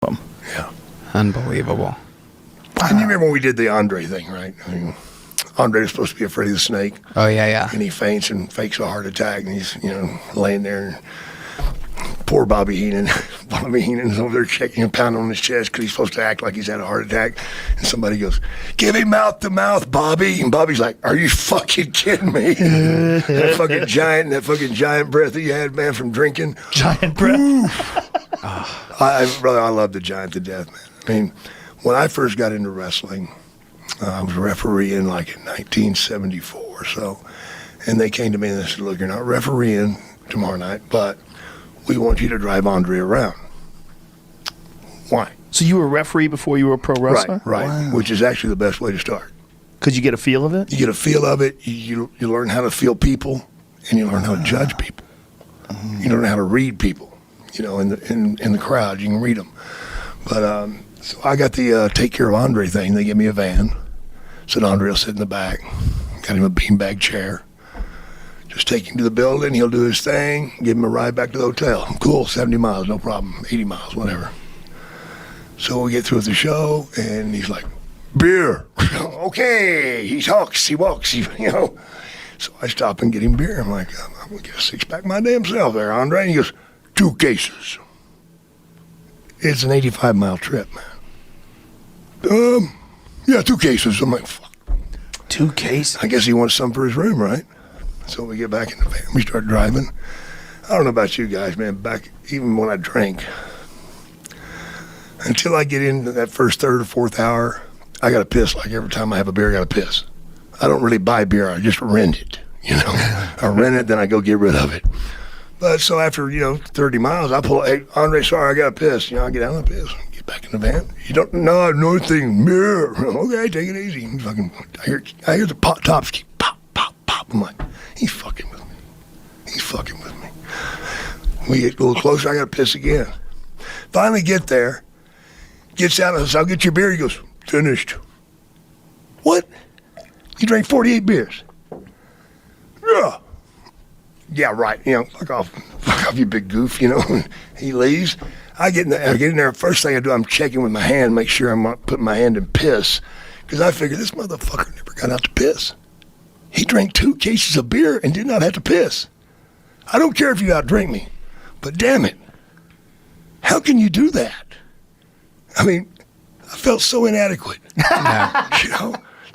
Yeah. Unbelievable. And you remember when we did the Andre thing, right? I mean, Andre was supposed to be afraid of the snake. Oh, yeah. And he faints and fakes a heart attack, and he's, laying there. And poor Bobby Heenan. Bobby Heenan's over there checking and pounding on his chest because he's supposed to act like he's had a heart attack. And somebody goes, "Give him mouth to mouth, Bobby." And Bobby's like, "Are you fucking kidding me?" that fucking giant breath he had, man, from drinking. Giant breath. I love the Giant to death, man. I mean, when I first got into wrestling, I was refereeing like in 1974 or so. And they came to me and they said, "Look, you're not refereeing tomorrow night, but we want you to drive Andre around." Why? So you were a referee before you were a pro wrestler? Right. Wow. Which is actually the best way to start. Because you get a feel of it? You get a feel of it. You learn how to feel people, and you learn how to judge people. You learn how to read people. In the crowd, you can read them. But so I got the take care of Andre thing. They gave me a van. Said Andre will sit in the back. Got him a beanbag chair. Just take him to the building. He'll do his thing. Give him a ride back to the hotel. Cool, 70 miles, no problem. 80 miles, whatever. So we get through with the show, and he's like, "Beer." Okay, he talks, he walks, So I stop and get him beer. I'm like, "I'm going to get a six-pack my damn self there, Andre." And he goes, "2 cases. It's an 85-mile trip, man. Yeah, 2 cases. I'm like, "Fuck." 2 cases? I guess he wants some for his room, right? So we get back in the van. We start driving. I don't know about you guys, man. Back even when I drank, until I get into that first third or fourth hour, I got to piss. Like every time I have a beer, I got to piss. I don't really buy beer. I just rent it. I rent it, then I go get rid of it. But so after 30 miles, I pull. "Hey, Andre, sorry, I got to piss." I get out and piss. Get back in the van. "You don't know nothing, beer." "Okay, take it easy." I hear the tops keep pop, pop, pop. I'm like, he's fucking with me. He's fucking with me. We get a little closer. I got to piss again. Finally get there. Gets out and says, "I'll get your beer." He goes, "Finished." "What? You drank 48 beers?" "Yeah." "Yeah, right. Fuck off, you big goof." He leaves. I get in there. First thing I do, I'm checking with my hand, make sure I'm not putting my hand in piss, because I figure this motherfucker never got out to piss. He drank 2 cases of beer and did not have to piss. I don't care if you outdrink me, but damn it, how can you do that? I mean, I felt so inadequate.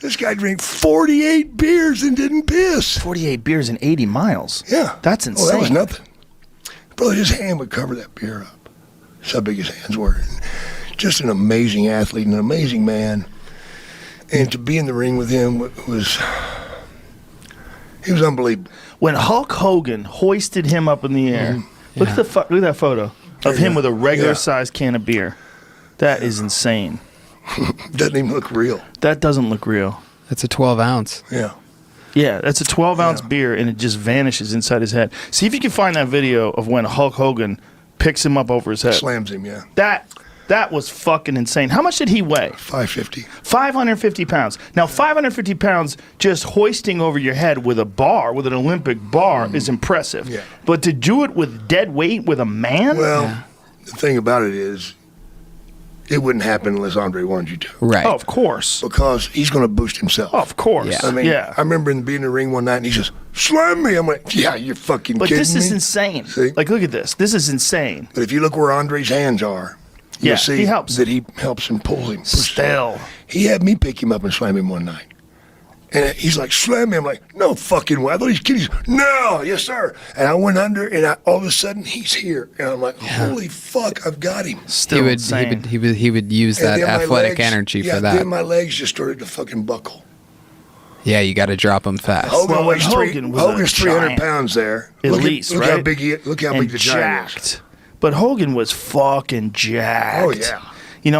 This guy drank 48 beers and didn't piss. 48 beers in 80 miles? Yeah. That's insane. Oh, that was nothing. Brother, his hand would cover that beer up. That's how big his hands were. Just an amazing athlete, an amazing man. And to be in the ring with him was unbelievable. When Hulk Hogan hoisted him up in the air, look at that photo of him with a regular-sized can of beer. That is insane. Doesn't even look real. That doesn't look real. That's a 12-ounce. Yeah. Yeah, that's a 12-ounce beer, and it just vanishes inside his head. See if you can find that video of when Hulk Hogan picks him up over his head. Slams him, yeah. That was fucking insane. How much did he weigh? 550. 550 pounds. Now, 550 pounds just hoisting over your head with a bar, with an Olympic bar, is impressive. Yeah. But to do it with dead weight with a man? Well, the thing about it is, it wouldn't happen unless Andre wanted you to. Right. Oh, of course. Because he's going to boost himself. Oh, of course. Yeah. I mean, yeah. I remember being in the ring one night and he says, "Slam me." I'm like, "Yeah, you're fucking But kidding me." this is insane. See? Like, look at this. This is insane. But if you look where Andre's hands are, you'll Yeah, see he helps. that he helps and pulls him. pushes him. Still. He had me pick him up and slam him one night. And he's like, "Slam me." I'm like, "No fucking way." I thought he was kidding. "No, yes, sir." And I went under, and all of a sudden, he's here. And I'm like, "Holy fuck, I've got him." Still insane. He would use And that then my athletic legs- energy yeah, for that. Then my legs just started to fucking buckle. Yeah, you got to drop him fast. Hogan weighs Hogan was Hogan's a 300 giant. pounds there. At look least, look right? how big look how and big the giant is. jacked. But Hogan was fucking jacked. Oh, yeah.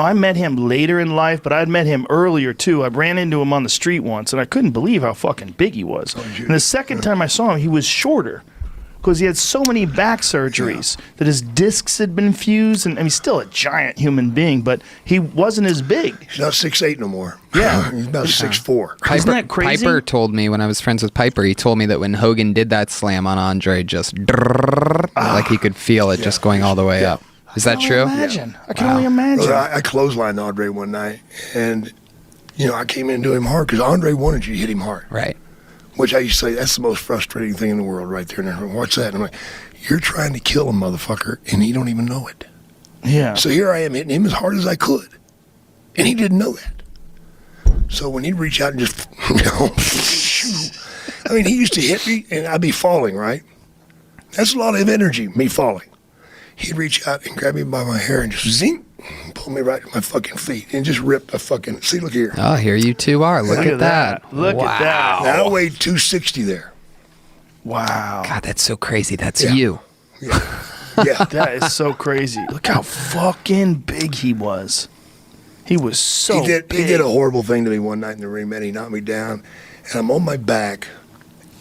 I met him later in life, but I'd met him earlier, too. I ran into him on the street once, and I couldn't believe how fucking big he was. And the second time I saw him, he was shorter because he had so many back surgeries that his discs had been fused. And he's still a giant human being, but he wasn't as big. He's not 6'8" no more. Yeah. He's about 6'4". Isn't that crazy? Piper told me when I was friends with Piper, he told me that when Hogan did that slam on Andre, just like he could feel it just going all the way up. Is that true? Imagine. I can Wow. only imagine. Well, I clotheslined Andre one night, and I came in to him hard because Andre wanted you to hit him hard. Right. Which I used to say, that's the most frustrating thing in the world right there. And what's that? And I'm like, you're trying to kill a motherfucker, and he don't even know it. Yeah. So here I am hitting him as hard as I could, and he didn't know that. So when he'd reach out and just, I mean, he used to hit me, and I'd be falling, right? That's a lot of energy, me falling. He'd reach out and grab me by my hair and just zing, pull me right to my fucking feet, and just rip the fucking, see, look here. Oh, here you two are. Look at that. Look at that. Now I weighed 260 there. Wow. God, that's so crazy. That's Yeah. you. Yeah. That is so crazy. Look how fucking big he was. He was so He did big. a horrible thing to me one night in the ring, man. He knocked me down, and I'm on my back,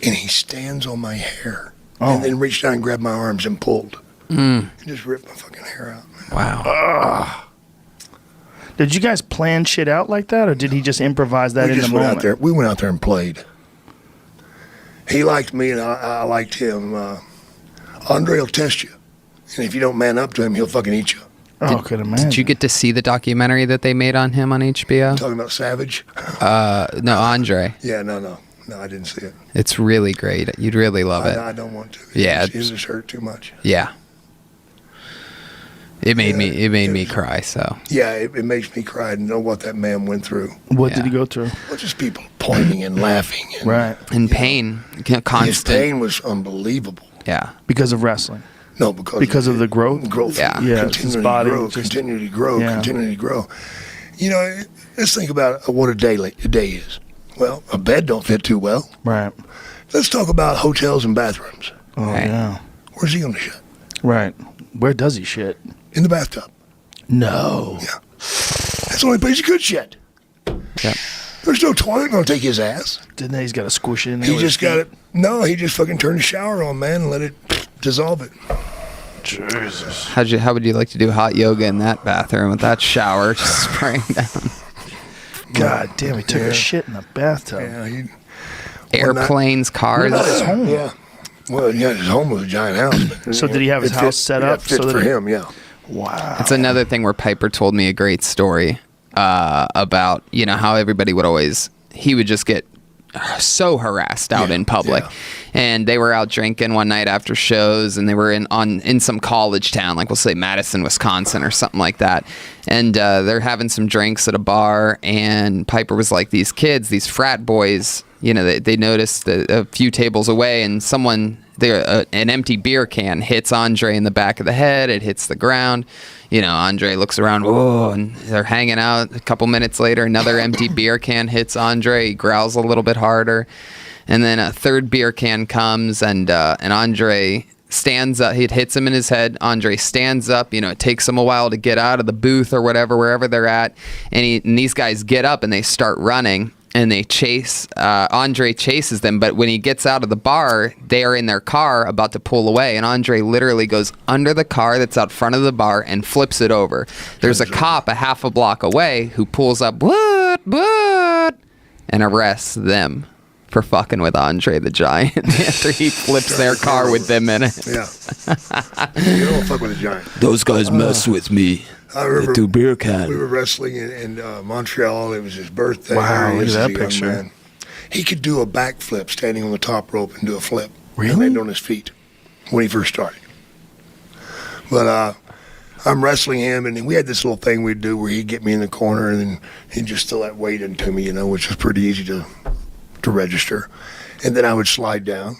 and he stands on my hair, and then reached down and grabbed my arms and pulled. And just ripped my fucking hair out, man. Wow. Did you guys plan shit out like that, or did he just improvise that We in just the went moment? out there. We went out there and played. He liked me, and I liked him. Andre will test you, and if you don't man up to him, he'll fucking eat you. Oh, I could imagine. Did you get to see the documentary that they made on him on HBO? Talking about Savage? No, Andre. Yeah, no, I didn't see it. It's really great. You'd really love it. I don't want to. Yeah, it just hurt too much. Yeah. It made me cry. So Yeah, it makes me cry to know what that man went through. What Yeah. did he go through? Well, just people pointing and laughing. And Right. in pain, His constant. pain was unbelievable. Yeah. Because of wrestling. No, Because of the growth? Growth. Yeah. Yeah, his Continually body grow, just- continually grow, Yeah. continually grow. Let's think about what a day is. Well, a bed don't fit too well. Right. Let's talk about hotels and bathrooms. Oh, Right. yeah. Where's he going to shit? Right. Where does he shit? In the bathtub. No. Yeah. That's the only place he could shit. Yep. There's no toilet going to take his ass. Didn't he's got to squish it in there? He with just his got feet? it. No, he just fucking turned the shower on, man, and let it dissolve it. Jesus. How would you like to do hot yoga in that bathroom with that shower just spraying down? God damn, he took Yeah. a shit in the bathtub. Yeah, he. Airplanes, cars. What about his home? Yeah. Well, yeah, his home was a giant house. But, So did he have his it house set yeah, up it fit so that for he- him? Yeah. Wow. That's another thing where Piper told me a great story about how everybody he would just get so harassed out in public. yeah. And they were out drinking one night after shows, and they were in some college town, like we'll say Madison, Wisconsin or something like that. And they're having some drinks at a bar, and Piper was like, these kids, these frat boys, they noticed that a few tables away, and an empty beer can hits Andre in the back of the head. It hits the ground. Andre looks around, whoa, and they're hanging out. A couple minutes later, another empty beer can hits Andre. He growls a little bit harder. And then a third beer can comes, and Andre stands up. It hits him in his head. Andre stands up. It takes him a while to get out of the booth or whatever, wherever they're at. And these guys get up, and they start running. And they chase, Andre chases them, but when he gets out of the bar, they are in their car about to pull away, and Andre literally goes under the car that's out front of the bar and flips it over. There's a cop a half a block away who pulls up, what, and arrests them for fucking with Andre the Giant after he flips their car with them in it. Yeah. You don't fuck with a giant. Those guys mess with me. I remember Through beer can. we were wrestling in Montreal. It was his birthday. Wow, He look was at a that young picture. man. He could do a backflip standing on the top rope and do a flip. Really? Land on his feet when he first started. But I'm wrestling him, and we had this little thing we'd do where he'd get me in the corner, and then he'd just throw that weight into me, which was pretty easy to register. And then I would slide down,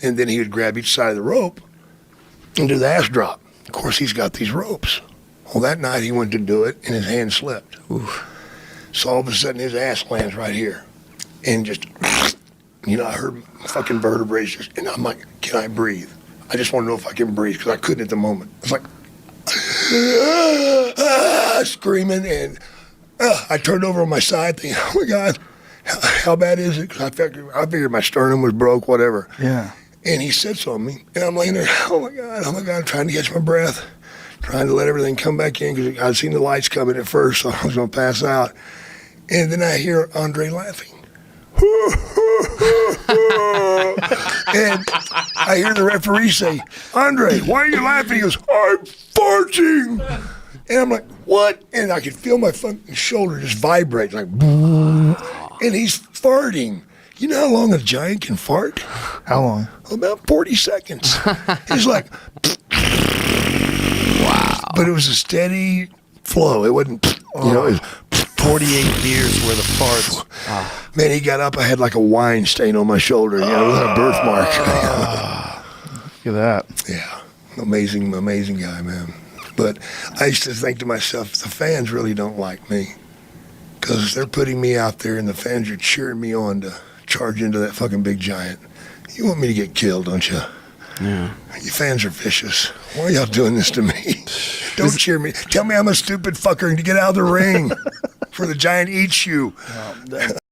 and then he would grab each side of the rope and do the ass drop. Of course, he's got these ropes. Well, that night he went to do it, and his hand slipped. Oof. So all of a sudden, his ass lands right here, and just, I heard fucking vertebrae just, and I'm like, can I breathe? I just want to know if I can breathe, because I couldn't at the moment. It's like, screaming, and I turned over on my side, thinking, oh my God, how bad is it? Because I figured my sternum was broke, whatever. Yeah. And he sits on me, and I'm laying there, oh my God, trying to catch my breath, trying to let everything come back in, because I'd seen the lights coming at first, so I was going to pass out. And then I hear Andre laughing. And I hear the referee say, Andre, why are you laughing? He goes, I'm farting. And I'm like, what? And I could feel my fucking shoulder just vibrate, like, and he's farting. You know how long a giant can fart? How long? About 40 seconds. He's like, wow. But it was a steady flow. It wasn't, you know, it was 48 beers worth of farts. Man, he got up. I had like a wine stain on my shoulder. You know, it was a birthmark. Look at that. Yeah, amazing guy, man. But I used to think to myself, the fans really don't like me because they're putting me out there and the fans are cheering me on to charge into that fucking big giant. You want me to get killed, don't you? Yeah. You fans are vicious. Why are y'all doing this to me? Don't cheer me. Tell me I'm a stupid fucker and to get out of the ring before the giant eats you.